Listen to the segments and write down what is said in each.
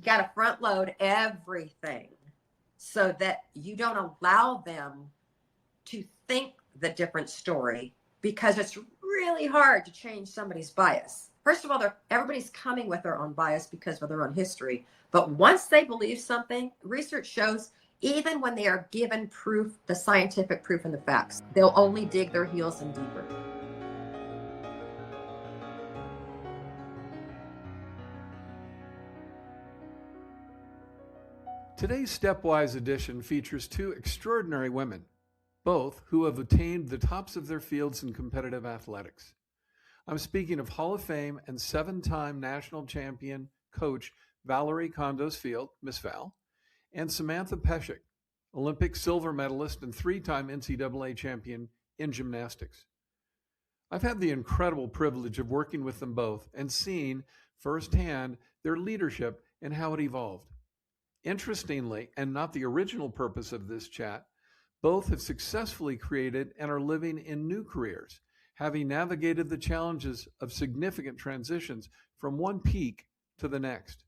You got to front load everything so that you don't allow them to think the different story, because it's really hard to change somebody's bias. First of all, everybody's coming with their own bias because of their own history. But once they believe something, research shows even when they are given proof, the scientific proof and the facts, they'll only dig their heels in deeper. Today's Stepwise edition features two extraordinary women, both who have attained the tops of their fields in competitive athletics. I'm speaking of Hall of Fame and 7-time national champion coach Valorie Kondos Field, Miss Val, and Samantha Peszek, Olympic silver medalist and 3-time NCAA champion in gymnastics. I've had the incredible privilege of working with them both and seeing firsthand their leadership and how it evolved. Interestingly, and not the original purpose of this chat, both have successfully created and are living in new careers, having navigated the challenges of significant transitions from one peak to the next.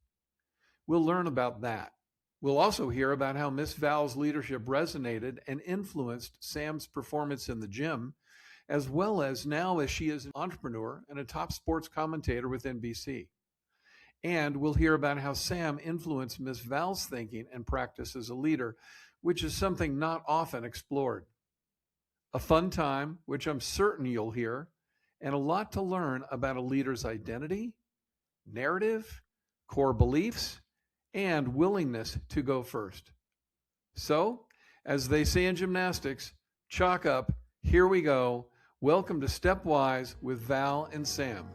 We'll learn about that. We'll also hear about how Miss Val's leadership resonated and influenced Sam's performance in the gym, as well as now as she is an entrepreneur and a top sports commentator with NBC. And we'll hear about how Sam influenced Miss Val's thinking and practice as a leader, which is something not often explored. A fun time, which I'm certain you'll hear, and a lot to learn about a leader's identity, narrative, core beliefs, and willingness to go first. So, as they say in gymnastics, chalk up, here we go. Welcome to Stepwise with Val and Sam.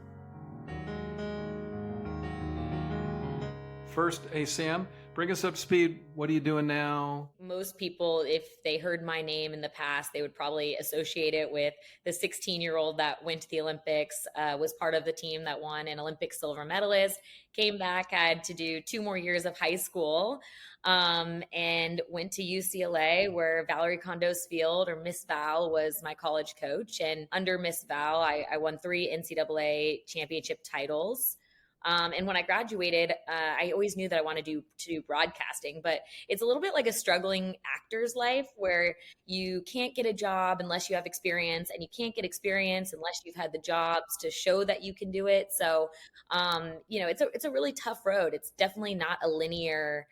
First, hey Sam, bring us up to speed. What are you doing now? Most people, if they heard my name in the past, they would probably associate it with the 16-year-old that went to the Olympics, was part of the team that won an Olympic silver medalist, came back, had to do 2 more years of high school, and went to UCLA where Valorie Kondos Field, or Miss Val, was my college coach. And under Miss Val, I won 3 NCAA championship titles. And when I graduated, I always knew that I wanted to do broadcasting, but it's a little bit like a struggling actor's life where you can't get a job unless you have experience, and you can't get experience unless you've had the jobs to show that you can do it. So, it's a really tough road. It's definitely not a linear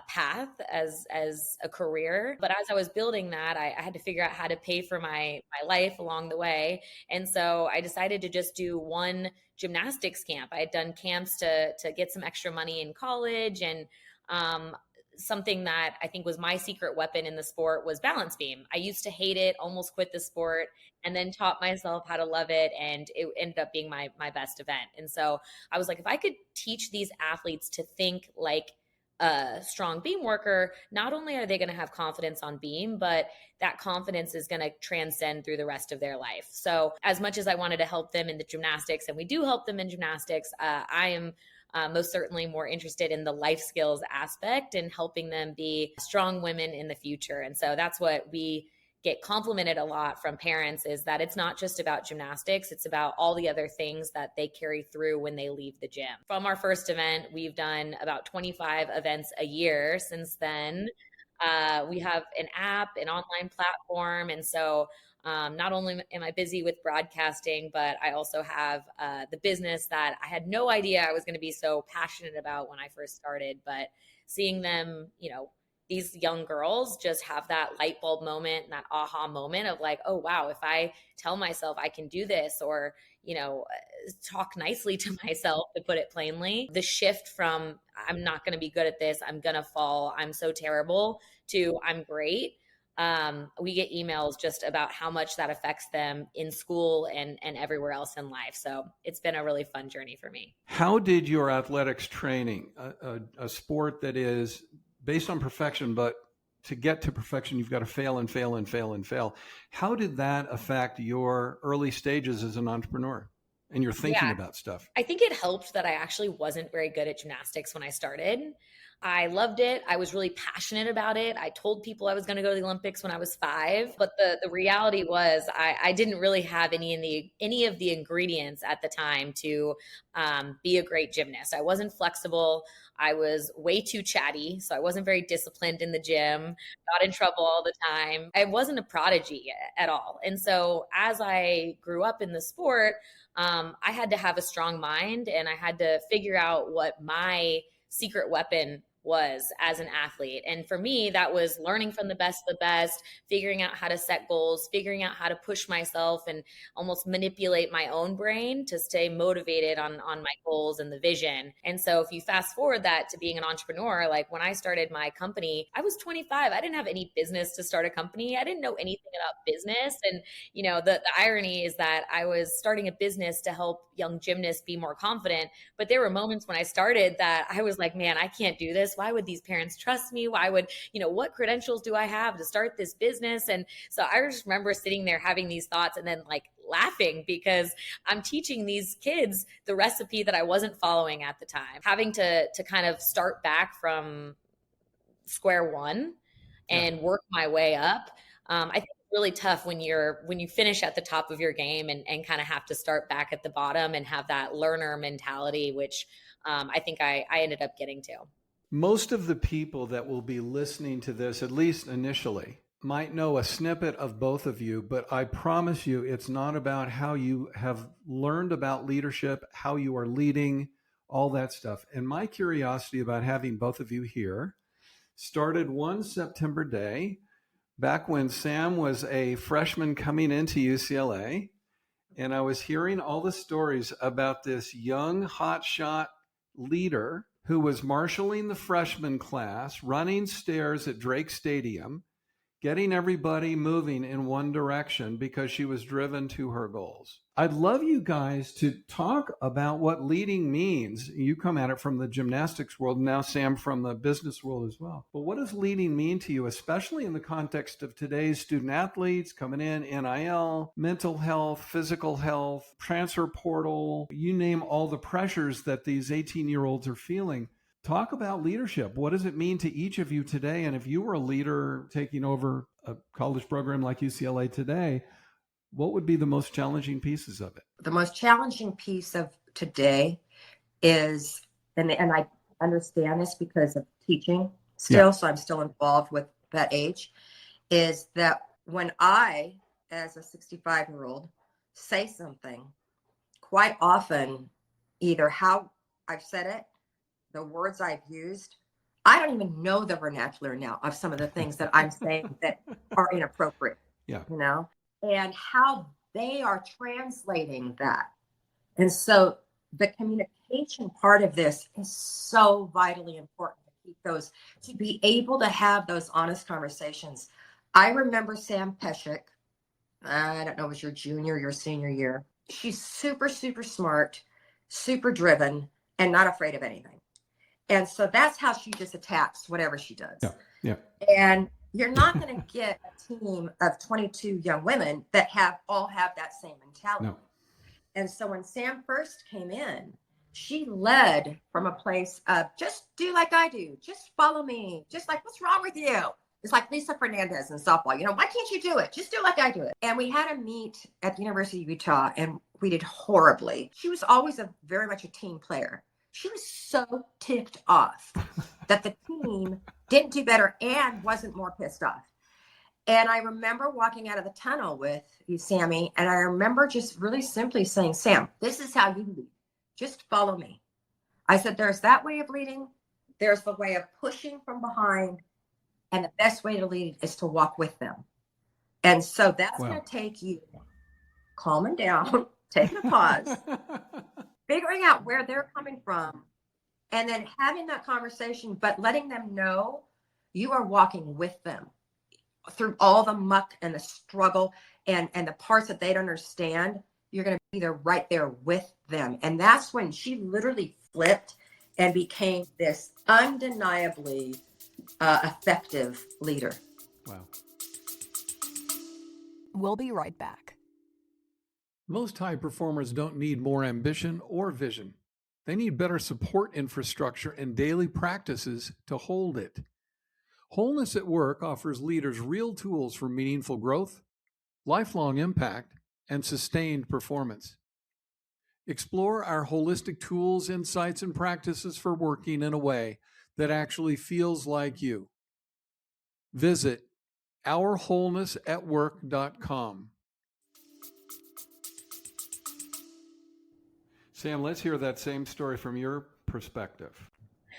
path as a career. But as I was building that, I had to figure out how to pay for my life along the way. And so I decided to just do one gymnastics camp. I had done camps to get some extra money in college, and something that I think was my secret weapon in the sport was balance beam. I used to hate it, almost quit the sport, and then taught myself how to love it. And it ended up being my best event. And so I was like, if I could teach these athletes to think like a strong beam worker, not only are they going to have confidence on beam, but that confidence is going to transcend through the rest of their life. So as much as I wanted to help them in the gymnastics, and we do help them in gymnastics, I am most certainly more interested in the life skills aspect and helping them be strong women in the future. And so that's what we get complimented a lot from parents, is that it's not just about gymnastics, it's about all the other things that they carry through when they leave the gym. From our first event, we've done about 25 events a year since then. We have an app, an online platform. And so not only am I busy with broadcasting, but I also have the business that I had no idea I was going to be so passionate about when I first started. But seeing them, these young girls just have that light bulb moment and that aha moment of like, oh, wow, if I tell myself I can do this, or, talk nicely to myself, to put it plainly, the shift from I'm not going to be good at this, I'm going to fall, I'm so terrible, to I'm great. We get emails just about how much that affects them in school and everywhere else in life. So it's been a really fun journey for me. How did your athletics training, a sport that is based on perfection, but to get to perfection, you've got to fail and fail and fail and fail. How did that affect your early stages as an entrepreneur and your thinking about stuff? I think it helped that I actually wasn't very good at gymnastics when I started. I loved it. I was really passionate about it. I told people I was going to go to the Olympics when I was 5, but the reality was I didn't really have any of the ingredients at the time to be a great gymnast. I wasn't flexible. I was way too chatty. So I wasn't very disciplined in the gym, got in trouble all the time. I wasn't a prodigy at all. And so as I grew up in the sport, I had to have a strong mind, and I had to figure out what my secret weapon was as an athlete. And for me, that was learning from the best, figuring out how to set goals, figuring out how to push myself and almost manipulate my own brain to stay motivated on my goals and the vision. And so if you fast forward that to being an entrepreneur, like when I started my company, I was 25. I didn't have any business to start a company. I didn't know anything about business. And, the irony is that I was starting a business to help young gymnasts be more confident. But there were moments when I started that I was like, man, I can't do this. Why would these parents trust me? Why would, what credentials do I have to start this business? And so I just remember sitting there having these thoughts and then like laughing because I'm teaching these kids the recipe that I wasn't following at the time, having to kind of start back from square one and work my way up. I think it's really tough when you finish at the top of your game and kind of have to start back at the bottom and have that learner mentality, which I think I ended up getting to. Most of the people that will be listening to this, at least initially, might know a snippet of both of you, but I promise you it's not about how you have learned about leadership, how you are leading, all that stuff. And my curiosity about having both of you here started one September day back when Sam was a freshman coming into UCLA, and I was hearing all the stories about this young hotshot leader who was marshaling the freshman class, running stairs at Drake Stadium, getting everybody moving in one direction because she was driven to her goals. I'd love you guys to talk about what leading means. You come at it from the gymnastics world, now Sam from the business world as well. But what does leading mean to you, especially in the context of today's student athletes coming in, NIL, mental health, physical health, transfer portal, you name all the pressures that these 18-year-olds are feeling. Talk about leadership. What does it mean to each of you today? And if you were a leader taking over a college program like UCLA today, what would be the most challenging pieces of it? The most challenging piece of today is, and I understand this because of teaching still, so I'm still involved with that age, is that when I, as a 65-year-old, say something, quite often, either how I've said it, the words I've used, I don't even know the vernacular now of some of the things that I'm saying that are inappropriate, and how they are translating that. And so the communication part of this is so vitally important to keep those, to be able to have those honest conversations. I remember Sam Peszek, I don't know, it was your junior, your senior year. She's super, super smart, super driven, and not afraid of anything. And so that's how she just attacks whatever she does. Yeah. And you're not going to get a team of 22 young women that all have that same mentality. No. And so when Sam first came in, she led from a place of just do like I do, just follow me, just like, what's wrong with you? It's like Lisa Fernandez in softball. Why can't you do it? Just do like I do it. And we had a meet at the University of Utah, and we did horribly. She was always very much a team player. She was so ticked off that the team didn't do better and wasn't more pissed off. And I remember walking out of the tunnel with you, Sammy, and I remember just really simply saying, Sam, this is how you lead. Just follow me. I said, there's that way of leading. There's the way of pushing from behind. And the best way to lead is to walk with them. And so that's going to take you calming down, taking a pause, figuring out where they're coming from, and then having that conversation, but letting them know you are walking with them through all the muck and the struggle and the parts that they don't understand. You're going to be there right there with them. And that's when she literally flipped and became this undeniably effective leader. Wow. We'll be right back. Most high performers don't need more ambition or vision. They need better support infrastructure and daily practices to hold it. Wholeness at Work offers leaders real tools for meaningful growth, lifelong impact, and sustained performance. Explore our holistic tools, insights, and practices for working in a way that actually feels like you. Visit ourwholenessatwork.com. Sam, let's hear that same story from your perspective.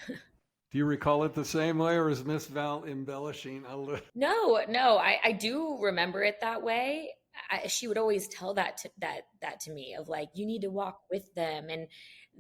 Do you recall it the same way, or is Miss Val embellishing a little? No, I do remember it that way. She would always tell that to me of like, you need to walk with them. And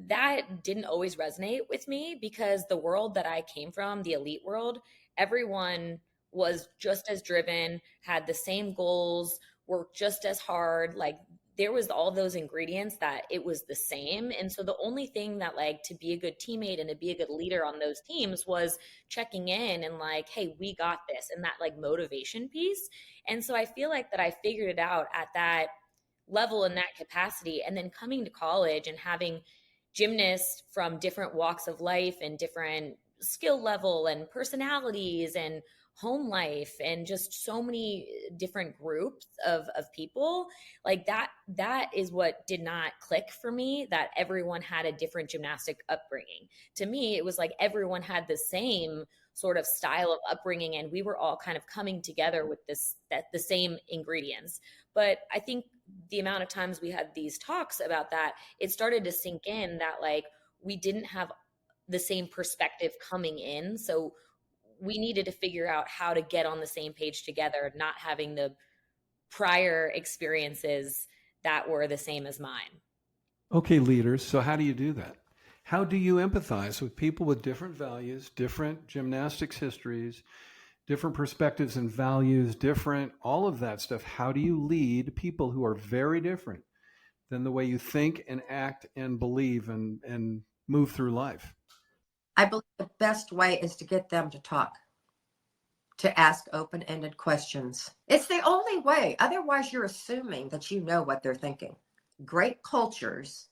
that didn't always resonate with me because the world that I came from, the elite world, everyone was just as driven, had the same goals, worked just as hard. Like there was all those ingredients that it was the same. And so the only thing that like to be a good teammate and to be a good leader on those teams was checking in and like, hey, we got this, and that like motivation piece. And so I feel like that I figured it out at that level in that capacity. And then coming to college and having gymnasts from different walks of life and different skill level and personalities and home life and just so many different groups of people like that is what did not click for me, that everyone had a different gymnastic upbringing. To me it was like everyone had the same sort of style of upbringing and we were all kind of coming together with the same ingredients. But I think the amount of times we had these talks about that, it started to sink in that like we didn't have the same perspective coming in. So we needed to figure out how to get on the same page together, not having the prior experiences that were the same as mine. Okay, leaders, so how do you do that? How do you empathize with people with different values, different gymnastics histories, different perspectives and values, different, all of that stuff? How do you lead people who are very different than the way you think and act and believe and move through life? I believe the best way is to get them to talk, to ask open-ended questions. It's the only way. Otherwise, you're assuming that you know what they're thinking. Great cultures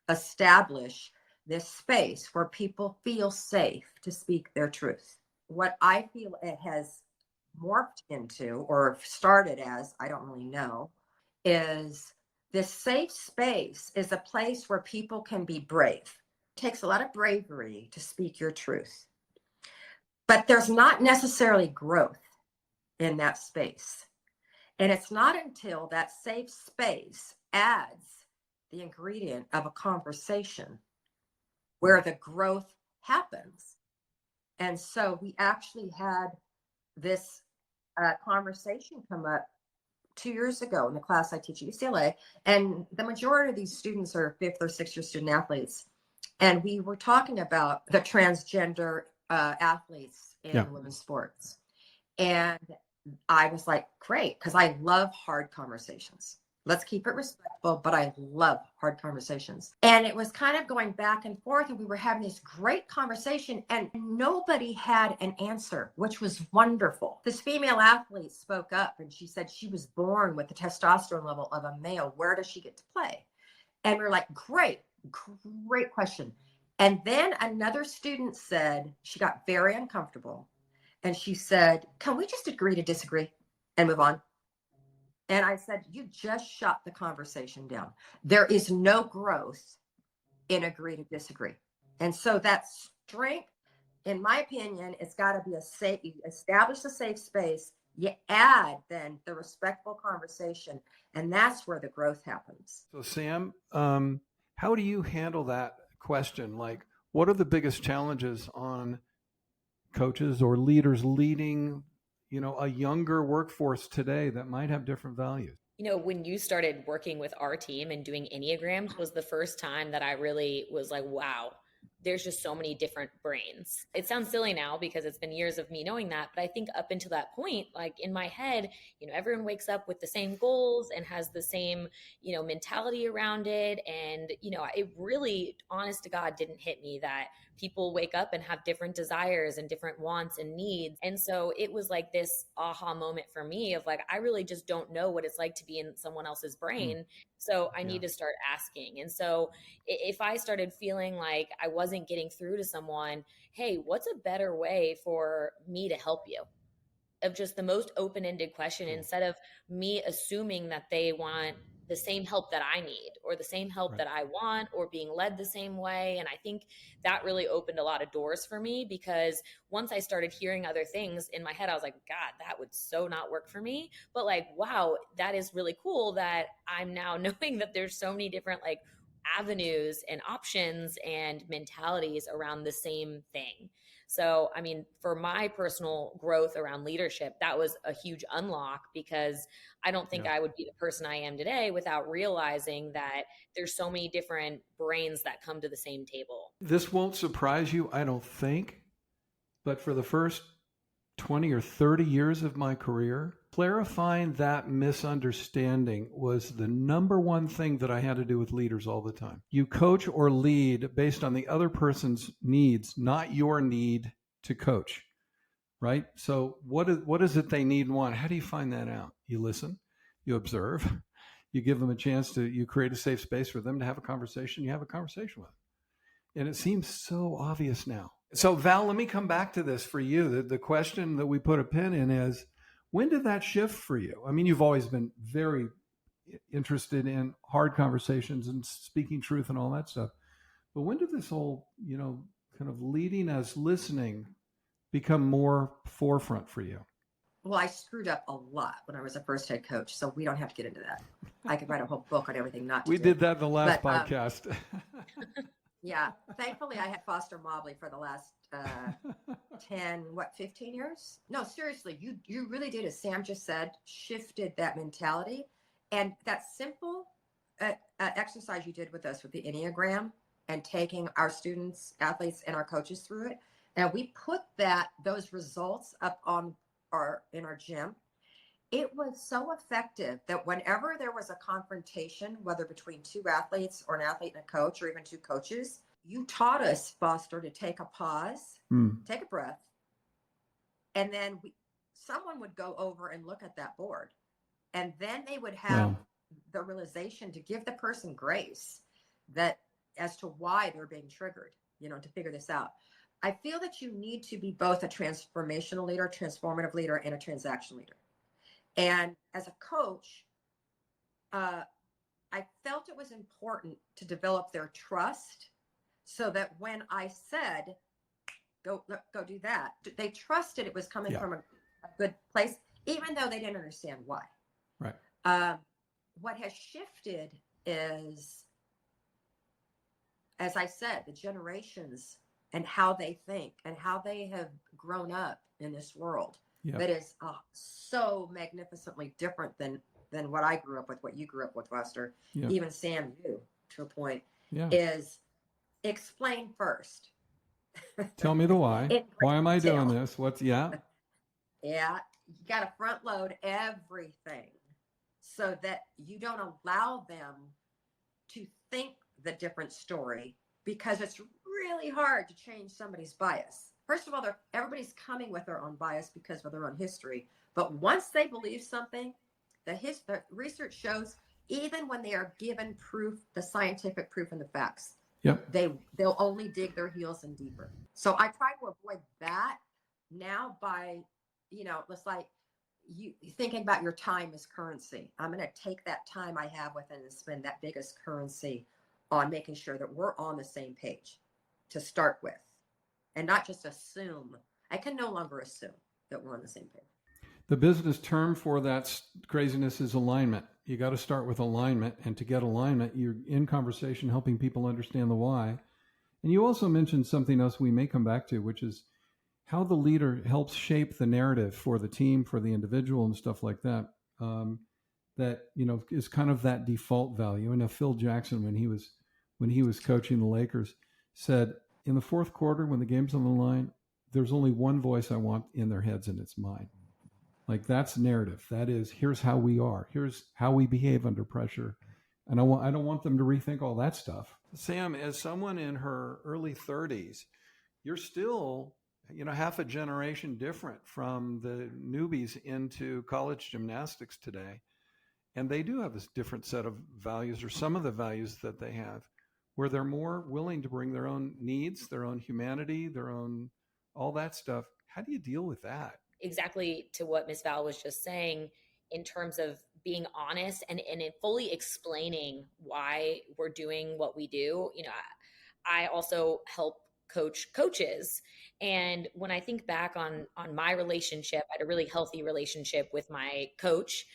establish this space where people feel safe to speak their truth. What I feel it has morphed into or started as, I don't really know, is this safe space is a place where people can be brave. It takes a lot of bravery to speak your truth. But there's not necessarily growth in that space. And it's not until that safe space adds the ingredient of a conversation where the growth happens. And so we actually had this conversation come up 2 years ago in the class I teach at UCLA. And the majority of these students are 5th or 6th year student athletes. And we were talking about the transgender athletes in women's sports. And I was like, great, because I love hard conversations. Let's keep it respectful, but I love hard conversations. And it was kind of going back and forth, and we were having this great conversation, and nobody had an answer, which was wonderful. This female athlete spoke up, and she said she was born with the testosterone level of a male. Where does she get to play? And we we're like, great question. And then another student said, she got very uncomfortable. And she said, can we just agree to disagree and move on? And I said, you just shut the conversation down. There is no growth in agree to disagree. And so that strength, in my opinion, it's got to be a safe, you establish a safe space, you add then the respectful conversation, and that's where the growth happens. So Sam, how do you handle that question? Like, what are the biggest challenges on coaches or leaders leading, a younger workforce today that might have different values? When you started working with our team and doing Enneagrams was the first time that I really was like, wow, there's just so many different brains. It sounds silly now because it's been years of me knowing that, but I think up until that point, like in my head, everyone wakes up with the same goals and has the same, mentality around it. And, it really, honest to God, didn't hit me that people wake up and have different desires and different wants and needs. And so it was like this aha moment for me of like, I really just don't know what it's like to be in someone else's brain. So I need to start asking. And so if I started feeling like I wasn't getting through to someone, hey, what's a better way for me to help you? Of just the most open-ended question, instead of me assuming that they want the same help that I need or the same help Right. that I want or being led the same way. And I think that really opened a lot of doors for me, because once I started hearing other things in my head, I was like, God, that would so not work for me. But like, wow, that is really cool that I'm now knowing that there's so many different like avenues and options and mentalities around the same thing. So, I mean, for my personal growth around leadership, that was a huge unlock, because I don't think I would be the person I am today without realizing that there's so many different brains that come to the same table. This won't surprise you, I don't think, but for the first 20 or 30 years of my career, clarifying that misunderstanding was the number one thing that I had to do with leaders all the time. You coach or lead based on the other person's needs, not your need to coach, right? So what is it they need and want? How do you find that out? You listen, you observe, you give them a chance to, you create a safe space for them to have a conversation, you have a conversation with them. And it seems so obvious now. So Val, let me come back to this for you. The question that we put a pin in is, when did that shift for you? I mean, you've always been very interested in hard conversations and speaking truth and all that stuff. But when did this whole, kind of leading as listening become more forefront for you? Well, I screwed up a lot when I was a first head coach, so we don't have to get into that. I could write a whole book on everything not to We do. did that in the last podcast. Yeah. Thankfully, I had foster Mobley for the last 15 years? No, seriously, you really did, as Sam just said, shifted that mentality. And that simple exercise you did with us with the Enneagram and taking our students, athletes, and our coaches through it. And we put those results up in our gym. It was so effective that whenever there was a confrontation, whether between two athletes or an athlete and a coach, or even two coaches, you taught us, Foster, to take a pause, take a breath, and then someone would go over and look at that board. And then they would have the realization to give the person grace that as to why they're being triggered, to figure this out. I feel that you need to be both a transformational leader, transformative leader, and a transaction leader. And as a coach, I felt it was important to develop their trust so that when I said, go do that, they trusted it was coming from a good place, even though they didn't understand why. Right. What has shifted is, as I said, the generations and how they think and how they have grown up in this world. That is so magnificently different than what I grew up with, what you grew up with, Foster, even Sam, you, to a point, is explain first. Tell me the why. Why am I doing this? Yeah, you got to front load everything so that you don't allow them to think the different story, because it's really hard to change somebody's bias. First of all, everybody's coming with their own bias because of their own history. But once they believe something, the research shows, even when they are given proof, the scientific proof and the facts, they'll only dig their heels in deeper. So I try to avoid that now by, it's like you thinking about your time as currency. I'm going to take that time I have with it and spend that biggest currency on making sure that we're on the same page to start with. And not just assume. I can no longer assume that we're on the same page. The business term for that craziness is alignment. You got to start with alignment. And to get alignment, you're in conversation helping people understand the why. And you also mentioned something else we may come back to, which is how the leader helps shape the narrative for the team, for the individual and stuff like that. That, is kind of that default value. And Phil Jackson, when he was coaching the Lakers, said, in the fourth quarter, when the game's on the line, there's only one voice I want in their heads, and it's mine. Like, that's narrative. That is, here's how we are. Here's how we behave under pressure. And I don't want them to rethink all that stuff. Sam, as someone in her early 30s, you're still, half a generation different from the newbies into college gymnastics today. And they do have a different set of values, or some of the values that they have, where they're more willing to bring their own needs, their own humanity, their own, all that stuff. How do you deal with that? Exactly to what Miss Val was just saying, in terms of being honest and fully explaining why we're doing what we do. I also help coach coaches. And when I think back on my relationship, I had a really healthy relationship with my coach.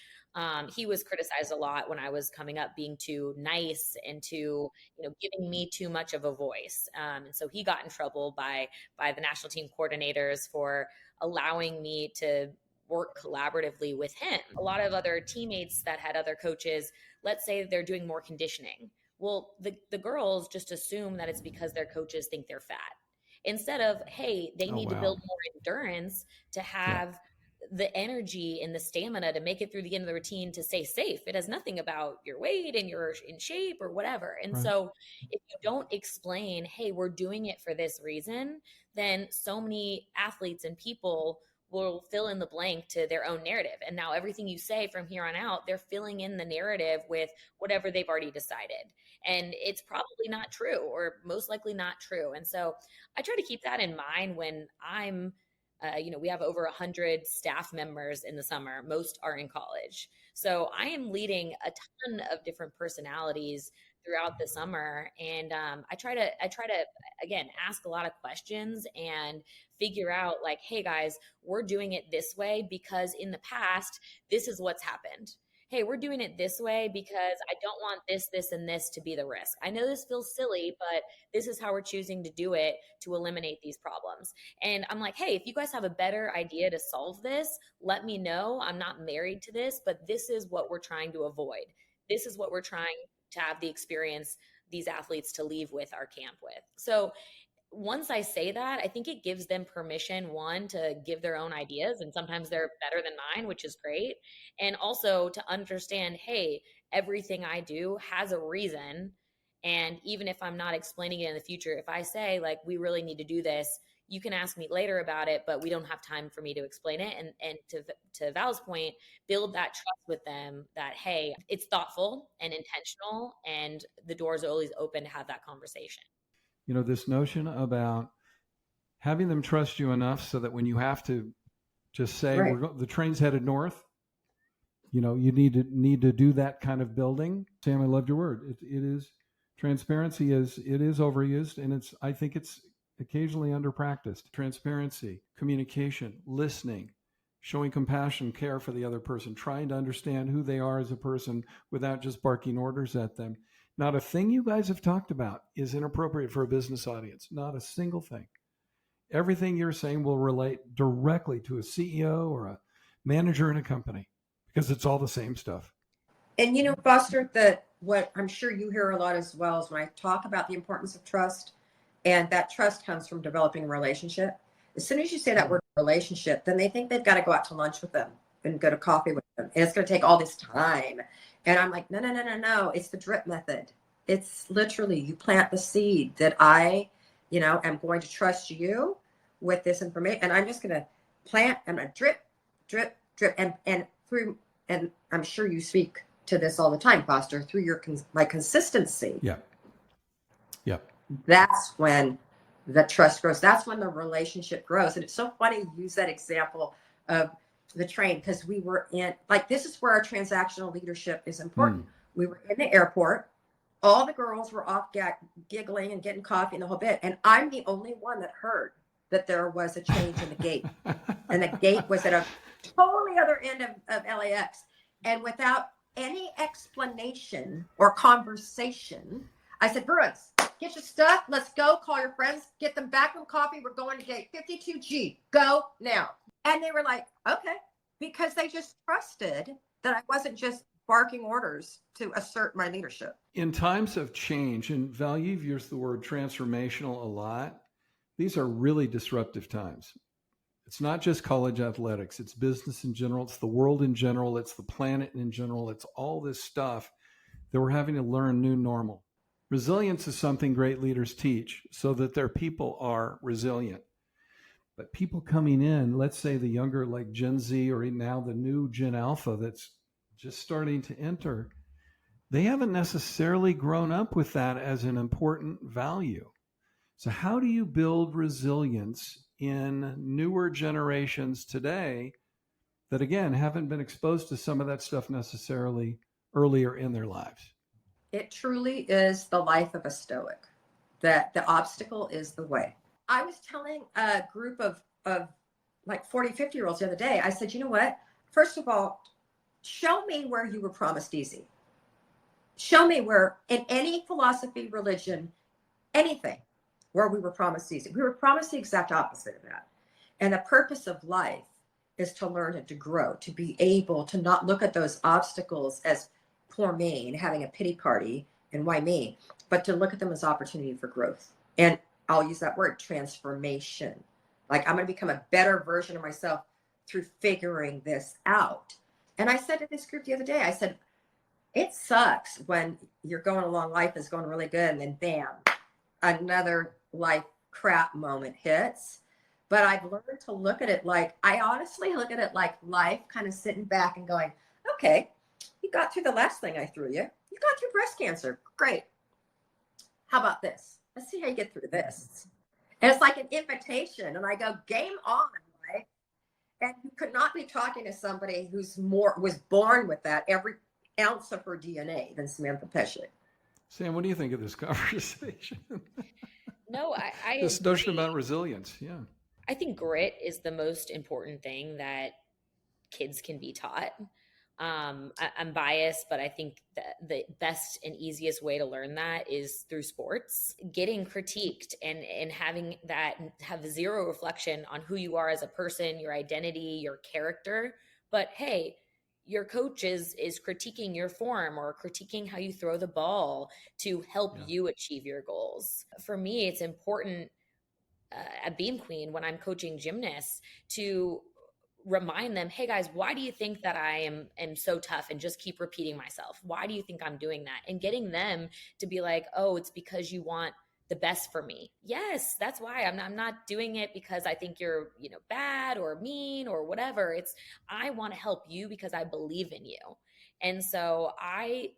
He was criticized a lot when I was coming up, being too nice and too, giving me too much of a voice. And so he got in trouble by the national team coordinators for allowing me to work collaboratively with him. A lot of other teammates that had other coaches, let's say they're doing more conditioning. Well, the girls just assume that it's because their coaches think they're fat. Instead of, hey, they need to build more endurance to have the energy and the stamina to make it through the end of the routine to stay safe. It has nothing about your weight and you're in shape or whatever. And so if you don't explain, hey, we're doing it for this reason, then so many athletes and people will fill in the blank to their own narrative. And now everything you say from here on out, they're filling in the narrative with whatever they've already decided. And it's probably not true, or most likely not true. And so I try to keep that in mind when I'm, we have over 100 staff members in the summer. Most are in college. So I am leading a ton of different personalities throughout the summer. And I try to, again, ask a lot of questions and figure out like, hey guys, we're doing it this way because in the past, this is what's happened. Hey, we're doing it this way because I don't want this, this, and this to be the risk. I know this feels silly, but this is how we're choosing to do it to eliminate these problems. And I'm like, hey, if you guys have a better idea to solve this, let me know. I'm not married to this, but this is what we're trying to avoid. This is what we're trying to have the experience these athletes to leave with our camp with. So once I say that, I think it gives them permission, one, to give their own ideas, and sometimes they're better than mine, which is great. And also to understand, hey, everything I do has a reason. And even if I'm not explaining it in the future, if I say like, we really need to do this, you can ask me later about it, but we don't have time for me to explain it. And to Val's point, build that trust with them that, hey, it's thoughtful and intentional, and the doors are always open to have that conversation. This notion about having them trust you enough so that when you have to just say, the train's headed north, you need to do that kind of building. Sam, I loved your word. It is transparency it is overused, and I think it's occasionally underpracticed. Transparency, communication, listening, showing compassion, care for the other person, trying to understand who they are as a person without just barking orders at them. Not a thing you guys have talked about is inappropriate for a business audience. Not a single thing. Everything you're saying will relate directly to a CEO or a manager in a company because it's all the same stuff. And Foster, what I'm sure you hear a lot as well is when I talk about the importance of trust, and that trust comes from developing a relationship. As soon as you say that word relationship, then they think they've got to go out to lunch with them and go to coffee with them. And it's going to take all this time. And I'm like, no. It's the drip method. It's literally, you plant the seed that I, am going to trust you with this information. And I'm just going to plant, I'm going to drip, drip, drip. And through, and I'm sure you speak to this all the time, Foster, through my consistency. Yeah. That's when the trust grows. That's when the relationship grows. And it's so funny you use that example of the train, because we were in, this is where our transactional leadership is important. We were in the airport. All the girls were off giggling and getting coffee and the whole bit. And I'm the only one that heard that there was a change in the gate. And the gate was at a totally other end of LAX. And without any explanation or conversation, I said, Bruins, get your stuff. Let's go. Call your friends. Get them back from coffee. We're going to gate 52G. Go now. And they were like, okay, because they just trusted that I wasn't just barking orders to assert my leadership. In times of change, and Val, you've used the word transformational a lot. These are really disruptive times. It's not just college athletics. It's business in general. It's the world in general. It's the planet in general. It's all this stuff that we're having to learn new normal. Resilience is something great leaders teach so that their people are resilient. But people coming in, let's say the younger, like Gen Z, or now the new Gen Alpha that's just starting to enter, they haven't necessarily grown up with that as an important value. So how do you build resilience in newer generations today that, again, haven't been exposed to some of that stuff necessarily earlier in their lives. It truly is the life of a Stoic, that the obstacle is the way. I was telling a group of like 40, 50-year-olds the other day, I said, you know what? First of all, show me where you were promised easy. Show me where in any philosophy, religion, anything, where we were promised easy. We were promised the exact opposite of that. And the purpose of life is to learn and to grow, to be able to not look at those obstacles as poor me and having a pity party and why me, but to look at them as opportunity for growth. And I'll use that word, transformation. Like, I'm going to become a better version of myself through figuring this out. And I said to this group the other day, I said, it sucks when you're going along, life is going really good, and then bam, another life crap moment hits. But I've learned to look at it like, I honestly look at it like life kind of sitting back and going, okay, you got through the last thing I threw you. You got through breast cancer. Great. How about this? Let's see how you get through this. And it's like an invitation. And I go, game on, right? And you could not be talking to somebody who's was born with that every ounce of her DNA than Samantha Peszek. Sam, what do you think of this conversation? No, I this agree. notion about resilience. Yeah. I think grit is the most important thing that kids can be taught. I'm biased, but I think that the best and easiest way to learn that is through sports. Getting critiqued and having that have zero reflection on who you are as a person, your identity, your character. But hey, your coach is critiquing your form or critiquing how you throw the ball to help you achieve your goals. For me, it's important at Beam Queen when I'm coaching gymnasts to remind them, hey guys, why do you think that I am so tough and just keep repeating myself? Why do you think I'm doing that? And getting them to be like, oh, it's because you want the best for me. Yes, that's why I'm not doing it because I think you're, bad or mean or whatever. It's, I want to help you because I believe in you. And so I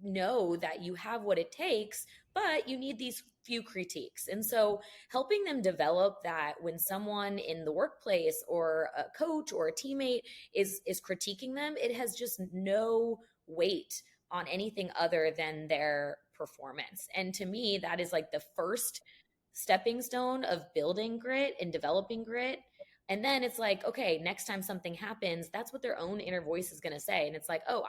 know that you have what it takes, but you need these few critiques. And so helping them develop that when someone in the workplace or a coach or a teammate is critiquing them, it has just no weight on anything other than their performance. And to me, that is like the first stepping stone of building grit and developing grit. And then it's like, okay, next time something happens, that's what their own inner voice is going to say. And it's like, oh,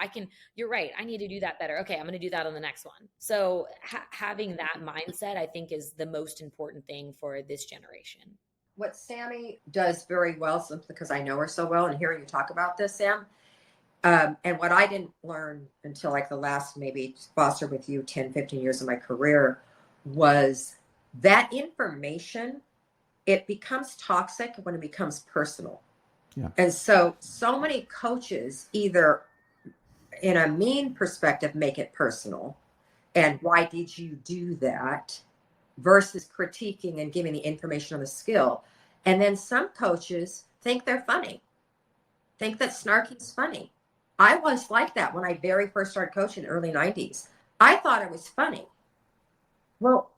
you're right. I need to do that better. Okay, I'm going to do that on the next one. So having that mindset, I think, is the most important thing for this generation. What Sammy does very well, simply because I know her so well and hearing you talk about this, Sam, and what I didn't learn until like the last maybe Foster with you 10, 15 years of my career was that information, it becomes toxic when it becomes personal. Yeah. And so many coaches either in a mean perspective make it personal. And why did you do that? Versus critiquing and giving the information on the skill. And then some coaches think they're funny. Think that snarky is funny. I was like that when I very first started coaching in the early 90s. I thought it was funny. Well,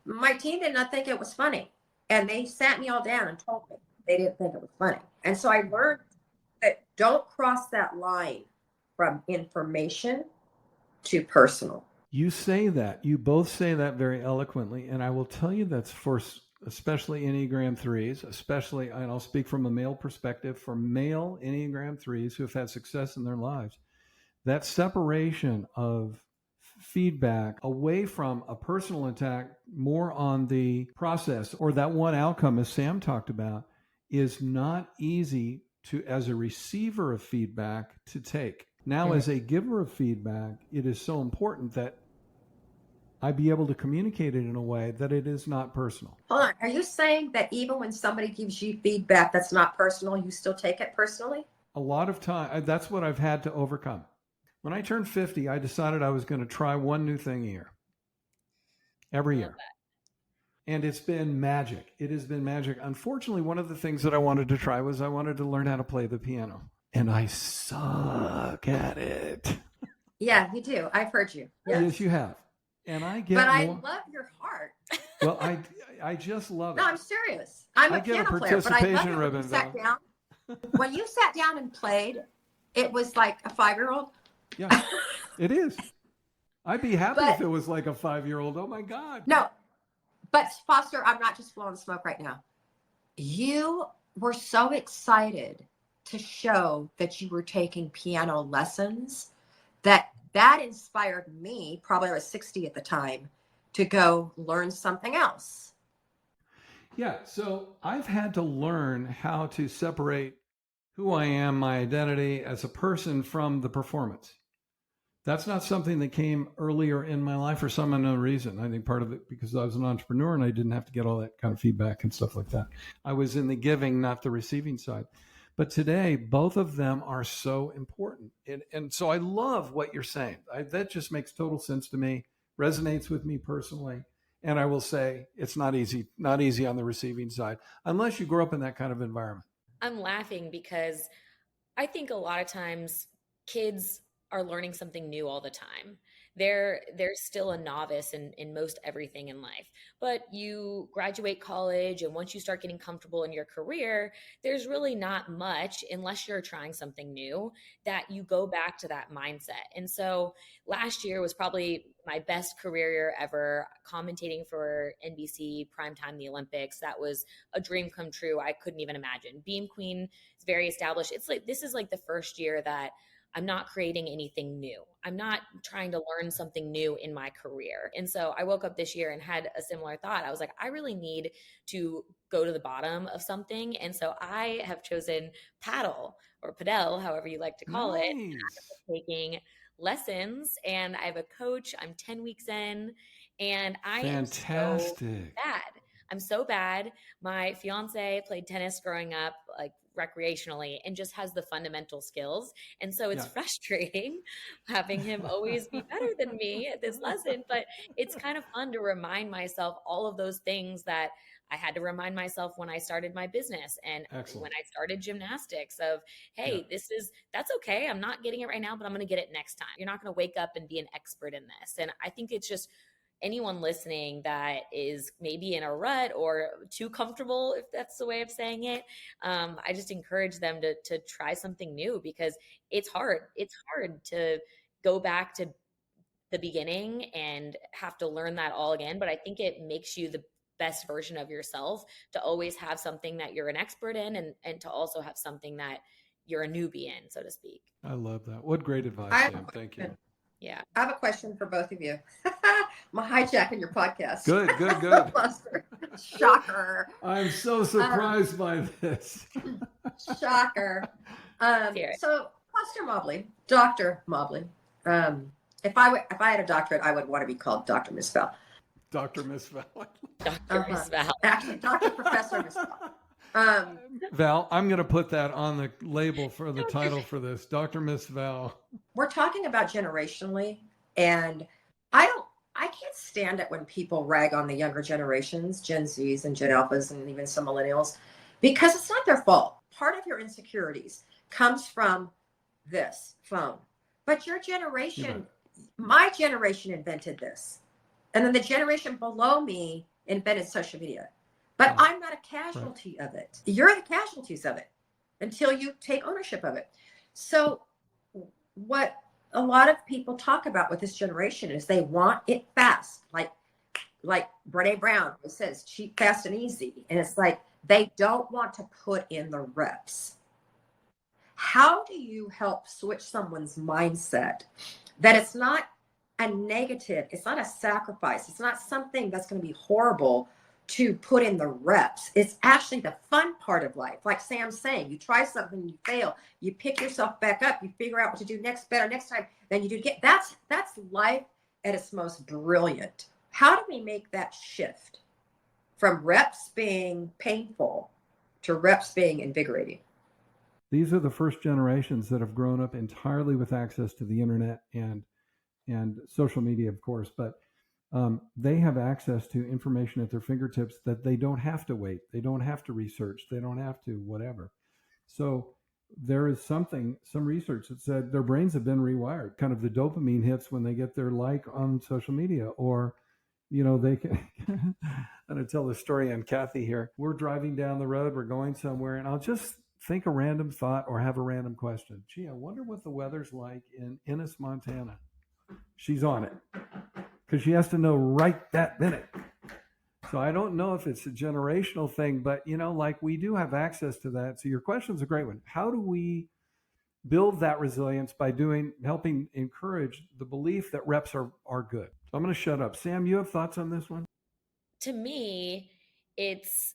my team did not think it was funny. And they sat me all down and told me they didn't think it was funny. And so I learned that don't cross that line from information to personal. You say that. You both say that very eloquently. And I will tell you that's for especially Enneagram 3s, especially, and I'll speak from a male perspective, for male Enneagram 3s who have had success in their lives, that separation of feedback away from a personal attack, more on the process or that one outcome, as Sam talked about, is not easy to, as a receiver of feedback, to take. Now, as a giver of feedback, it is so important that I be able to communicate it in a way that it is not personal. Hold on. Are you saying that even when somebody gives you feedback that's not personal, you still take it personally? A lot of time, that's what I've had to overcome. When I turned 50, I decided I was going to try one new thing a year. Every year. And it's been magic. It has been magic. Unfortunately, one of the things that I wanted to try was I wanted to learn how to play the piano. And I suck at it. Yeah, you do. I've heard you. Yes, you have. And I get But I love your heart. Well, I just love it. No, I'm serious. I'm a piano player, but I love it when you sat down. When you sat down and played, it was like a 5-year-old. Yeah, it is. I'd be happy But- if it was like a 5-year-old. Oh my God. No, but Foster, I'm not just blowing smoke right now. You were so excited to show that you were taking piano lessons that inspired me, probably I was 60 at the time, to go learn something else. Yeah, so I've had to learn how to separate who I am, my identity as a person from the performance. That's not something that came earlier in my life for some unknown reason. I think part of it because I was an entrepreneur and I didn't have to get all that kind of feedback and stuff like that. I was in the giving, not the receiving side. But today, both of them are so important. And so I love what you're saying. That just makes total sense to me, resonates with me personally. And I will say it's not easy on the receiving side, unless you grow up in that kind of environment. I'm laughing because I think a lot of times kids are learning something new all the time. They're still a novice in most everything in life. But you graduate college, and once you start getting comfortable in your career, there's really not much, unless you're trying something new, that you go back to that mindset. And so last year was probably my best career year ever, commentating for NBC primetime the Olympics. That was a dream come true. I couldn't even imagine. Beam Queen is very established. It's like this is like the first year that I'm not creating anything new. I'm not trying to learn something new in my career. And so I woke up this year and had a similar thought. I was like, I really need to go to the bottom of something. And so I have chosen paddle, or padel, however you like to call it. And I'm taking lessons, and I have a coach. I'm 10 weeks in, and I am so bad. I'm so bad. My fiance played tennis growing up, like recreationally, and just has the fundamental skills. And so it's frustrating having him always be better than me at this lesson. But it's kind of fun to remind myself all of those things that I had to remind myself when I started my business and when I started gymnastics of, hey, that's okay. I'm not getting it right now, but I'm going to get it next time. You're not going to wake up and be an expert in this. And I think it's just anyone listening that is maybe in a rut or too comfortable, if that's the way of saying it, I just encourage them to try something new, because it's hard. It's hard to go back to the beginning and have to learn that all again. But I think it makes you the best version of yourself to always have something that you're an expert in, and to also have something that you're a newbie in, so to speak. I love that. What great advice, Sam. Thank you. Yeah. I have a question for both of you. I'm hijacking your podcast. Good. Shocker. I'm so surprised by this. Shocker. So, Pastor Mobley, Dr. Mobley, if I had a doctorate, I would want to be called Dr. Miss Val. Dr. Miss Val. Dr. Miss Val. Actually, Dr. Professor Miss Val. Val, I'm going to put that on the label for the title for this, Dr. Miss Val. We're talking about generationally, and I can't stand it when people rag on the younger generations, Gen Zs and Gen Alphas and even some millennials, because it's not their fault. Part of your insecurities comes from this phone. But your generation, my generation invented this. And then the generation below me invented social media. But I'm not a casualty of it. You're the casualties of it until you take ownership of it. So what a lot of people talk about with this generation is they want it fast. Like Brené Brown says, cheap, fast, and easy. And it's like they don't want to put in the reps. How do you help switch someone's mindset that it's not a negative, it's not a sacrifice, it's not something that's going to be horrible to put in the reps? It's actually the fun part of life. Like Sam's saying, you try something, you fail, you pick yourself back up, you figure out what to do better next time than you do. That's life at its most brilliant. How do we make that shift from reps being painful to reps being invigorating? These are the first generations that have grown up entirely with access to the internet and social media, of course, but they have access to information at their fingertips that they don't have to wait. They don't have to research. They don't have to whatever. So there is some research that said their brains have been rewired. Kind of the dopamine hits when they get their like on social media, or, they can, I'm going to tell the story on Kathy here. We're driving down the road. We're going somewhere, and I'll just think a random thought or have a random question. Gee, I wonder what the weather's like in Ennis, Montana. She's on it because she has to know right that minute. So I don't know if it's a generational thing, but like we do have access to that. So your question's a great one. How do we build that resilience by helping encourage the belief that reps are good? So I'm going to shut up. Sam, you have thoughts on this one? To me, it's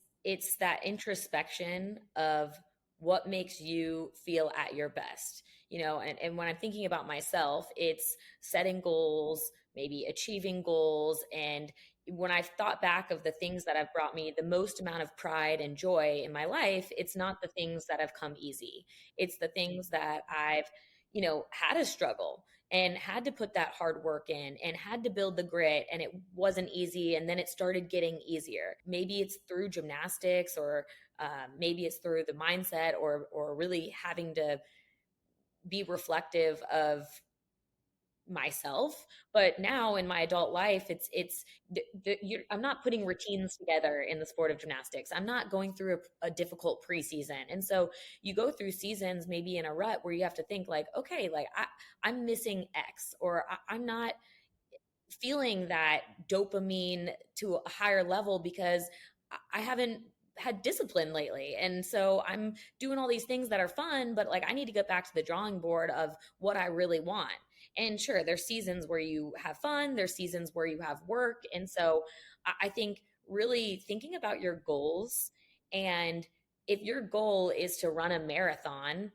that introspection of what makes you feel at your best. And when I'm thinking about myself, it's setting goals, maybe achieving goals. And when I've thought back of the things that have brought me the most amount of pride and joy in my life, it's not the things that have come easy. It's the things that I've, had a struggle and had to put that hard work in and had to build the grit, and it wasn't easy. And then it started getting easier. Maybe it's through gymnastics, or maybe it's through the mindset, or really having to be reflective of myself. But now in my adult life, I'm not putting routines together in the sport of gymnastics. I'm not going through a difficult preseason. And so you go through seasons maybe in a rut where you have to think like, okay, like I'm missing X, or I'm not feeling that dopamine to a higher level because I haven't had discipline lately. And so I'm doing all these things that are fun, but like I need to get back to the drawing board of what I really want. And sure, there's seasons where you have fun, there's seasons where you have work. And so I think really thinking about your goals, and if your goal is to run a marathon,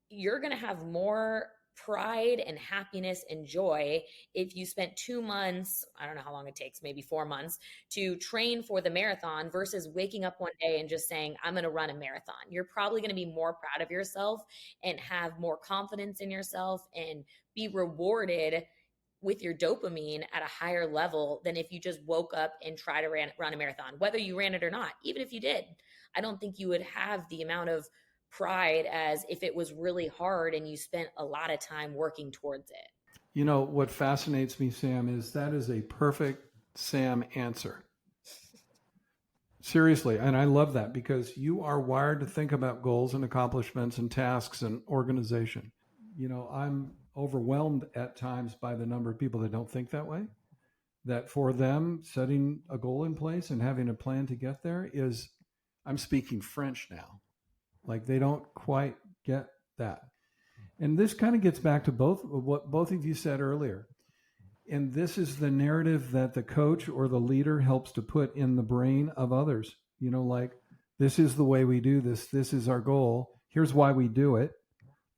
you're going to have more pride and happiness and joy if you spent 2 months, I don't know how long it takes, maybe 4 months, to train for the marathon versus waking up one day and just saying, I'm going to run a marathon. You're probably going to be more proud of yourself and have more confidence in yourself and be rewarded with your dopamine at a higher level than if you just woke up and try to run a marathon, whether you ran it or not. Even if you did, I don't think you would have the amount of pride as if it was really hard and you spent a lot of time working towards it. What fascinates me, Sam, is that is a perfect Sam answer. Seriously. And I love that because you are wired to think about goals and accomplishments and tasks and organization. I'm overwhelmed at times by the number of people that don't think that way, that for them, setting a goal in place and having a plan to get there is, I'm speaking French now. Like they don't quite get that. And this kind of gets back to what both of you said earlier. And this is the narrative that the coach or the leader helps to put in the brain of others. Like, this is the way we do this. This is our goal. Here's why we do it.